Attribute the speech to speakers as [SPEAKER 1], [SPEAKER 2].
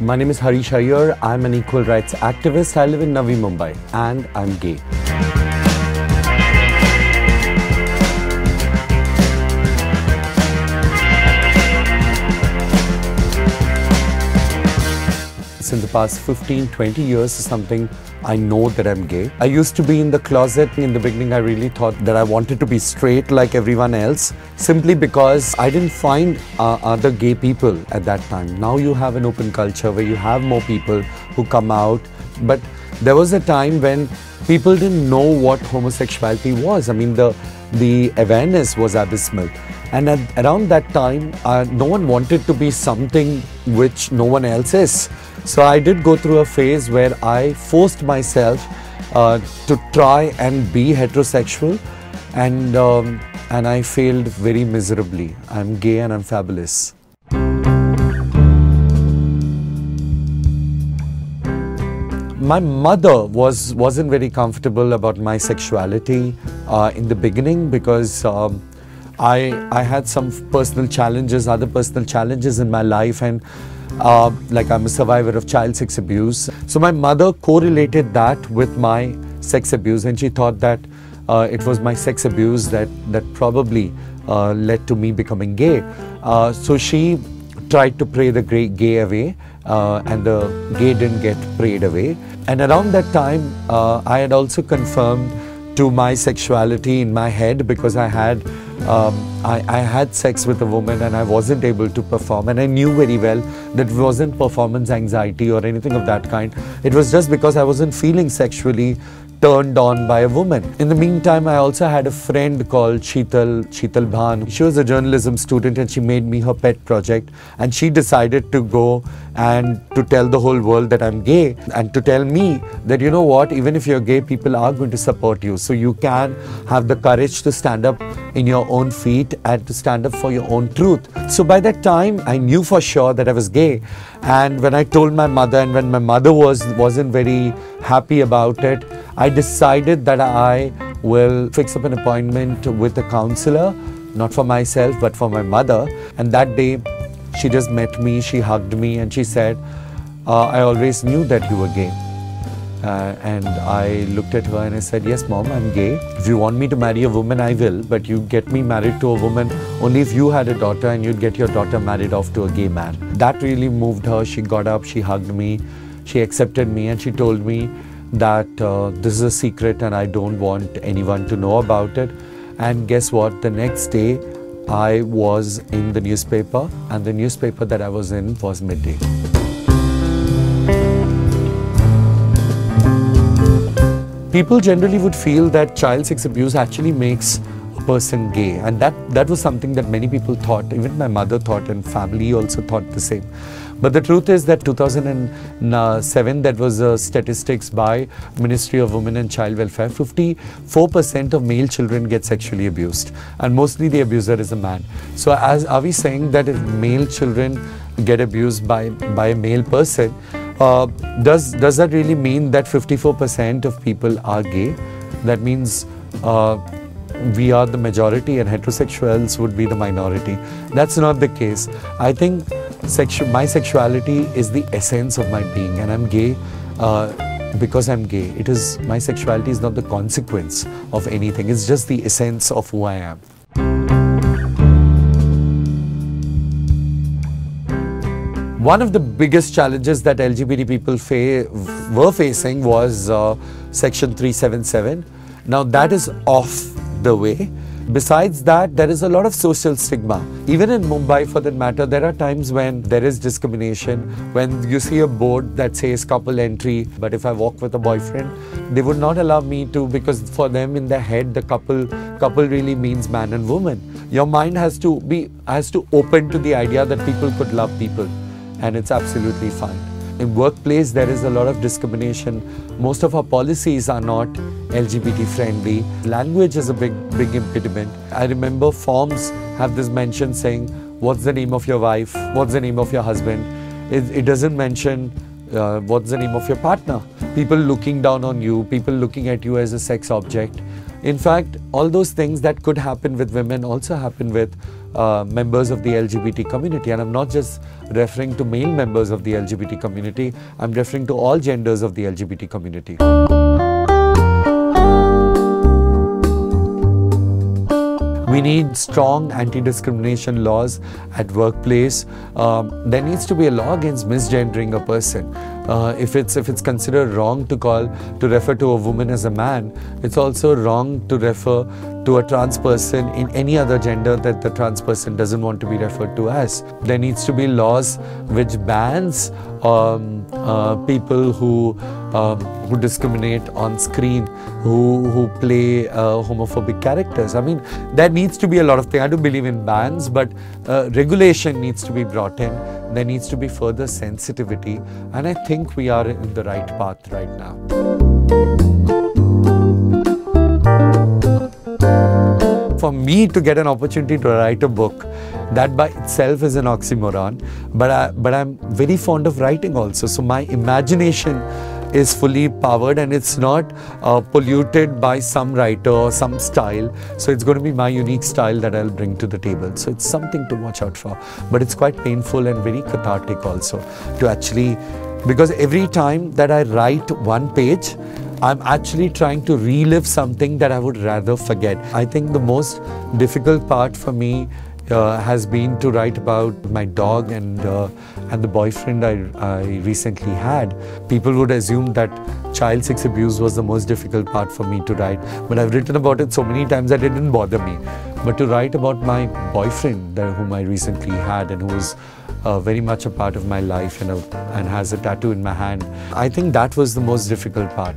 [SPEAKER 1] My name is Harish Iyer. I'm an equal rights activist. I live in Navi Mumbai and I'm gay. In the past 15-20 years or something, I know that I'm gay. I used to be in the closet. In the beginning, I really thought that I wanted to be straight like everyone else, simply because I didn't find other gay people at that time. Now you have an open culture where you have more people who come out. But there was a time when people didn't know what homosexuality was. I mean, the awareness was abysmal. And around that time, no one wanted to be something which no one else is. So I did go through a phase where I forced myself to try and be heterosexual, and I failed very miserably. I'm gay and I'm fabulous. My mother wasn't very comfortable about my sexuality in the beginning, because I had some other personal challenges in my life, and like I'm a survivor of child sex abuse. So my mother correlated that with my sex abuse, and she thought that it was my sex abuse that probably led to me becoming gay. So she tried to pray the gay away, and the gay didn't get prayed away. And around that time, I had also confirmed to my sexuality in my head, because I had sex with a woman and I wasn't able to perform, and I knew very well that it wasn't performance anxiety or anything of that kind. It was just because I wasn't feeling sexually turned on by a woman. In the meantime, I also had a friend called Sheetal Bhan. She was a journalism student and she made me her pet project, and she decided to go and to tell the whole world that I'm gay, and to tell me that, you know what, even if you're gay, people are going to support you. So you can have the courage to stand up in your own feet and to stand up for your own truth. So by that time, I knew for sure that I was gay. And when I told my mother, and when my mother wasn't very happy about it, I decided that I will fix up an appointment with a counselor, not for myself, but for my mother. And that day, she just met me, she hugged me, and she said, I always knew that you were gay. And I looked at her and I said, yes, Mom, I'm gay. If you want me to marry a woman, I will. But you get me married to a woman only if you had a daughter, and you'd get your daughter married off to a gay man. That really moved her. She got up, she hugged me, she accepted me, and she told me that this is a secret and I don't want anyone to know about it. And guess what? The next day, I was in the newspaper, and the newspaper that I was in was Midday. People generally would feel that child sex abuse actually makes a person gay, and that was something that many people thought. Even my mother thought, and family also thought the same. But the truth is that 2007, that was statistics by Ministry of Women and Child Welfare, 54% of male children get sexually abused, and mostly the abuser is a man. So are we saying that if male children get abused by a male person, does that really mean that 54% of people are gay? That means we are the majority and heterosexuals would be the minority. That's not the case. I think my sexuality is the essence of my being, and I'm gay because I'm gay. My sexuality is not the consequence of anything. It's just the essence of who I am. One of the biggest challenges that LGBT people were facing was Section 377. Now that is off the way. Besides that, there is a lot of social stigma. Even in Mumbai, for that matter, there are times when there is discrimination, when you see a board that says couple entry, but if I walk with a boyfriend, they would not allow me to, because for them in their head, the couple really means man and woman. Your mind has to open to the idea that people could love people, and it's absolutely fine. In workplace, there is a lot of discrimination. Most of our policies are not LGBT friendly. Language is a big impediment. I remember forms have this mention saying, what's the name of your wife? What's the name of your husband? It doesn't mention what's the name of your partner. People looking down on you, people looking at you as a sex object. In fact, all those things that could happen with women also happen with members of the LGBT community. And I'm not just referring to male members of the LGBT community, I'm referring to all genders of the LGBT community. We need strong anti-discrimination laws at workplace. There needs to be a law against misgendering a person. If it's considered wrong to refer to a woman as a man, it's also wrong to refer to a trans person in any other gender that the trans person doesn't want to be referred to as. There needs to be laws which bans people who discriminate on screen, who play homophobic characters. I mean, there needs to be a lot of things. I do believe in bans, but regulation needs to be brought in. There needs to be further sensitivity, and I think we are in the right path right now. For me to get an opportunity to write a book, that by itself is an oxymoron, but I'm very fond of writing also. So my imagination is fully powered and it's not polluted by some writer or some style. So it's going to be my unique style that I'll bring to the table. So it's something to watch out for. But it's quite painful and very cathartic also to actually, because every time that I write one page, I'm actually trying to relive something that I would rather forget. I think the most difficult part for me has been to write about my dog and the boyfriend I recently had. People would assume that child sex abuse was the most difficult part for me to write, but I've written about it so many times that it didn't bother me. But to write about my boyfriend whom I recently had and who was very much a part of my life and has a tattoo in my hand, I think that was the most difficult part.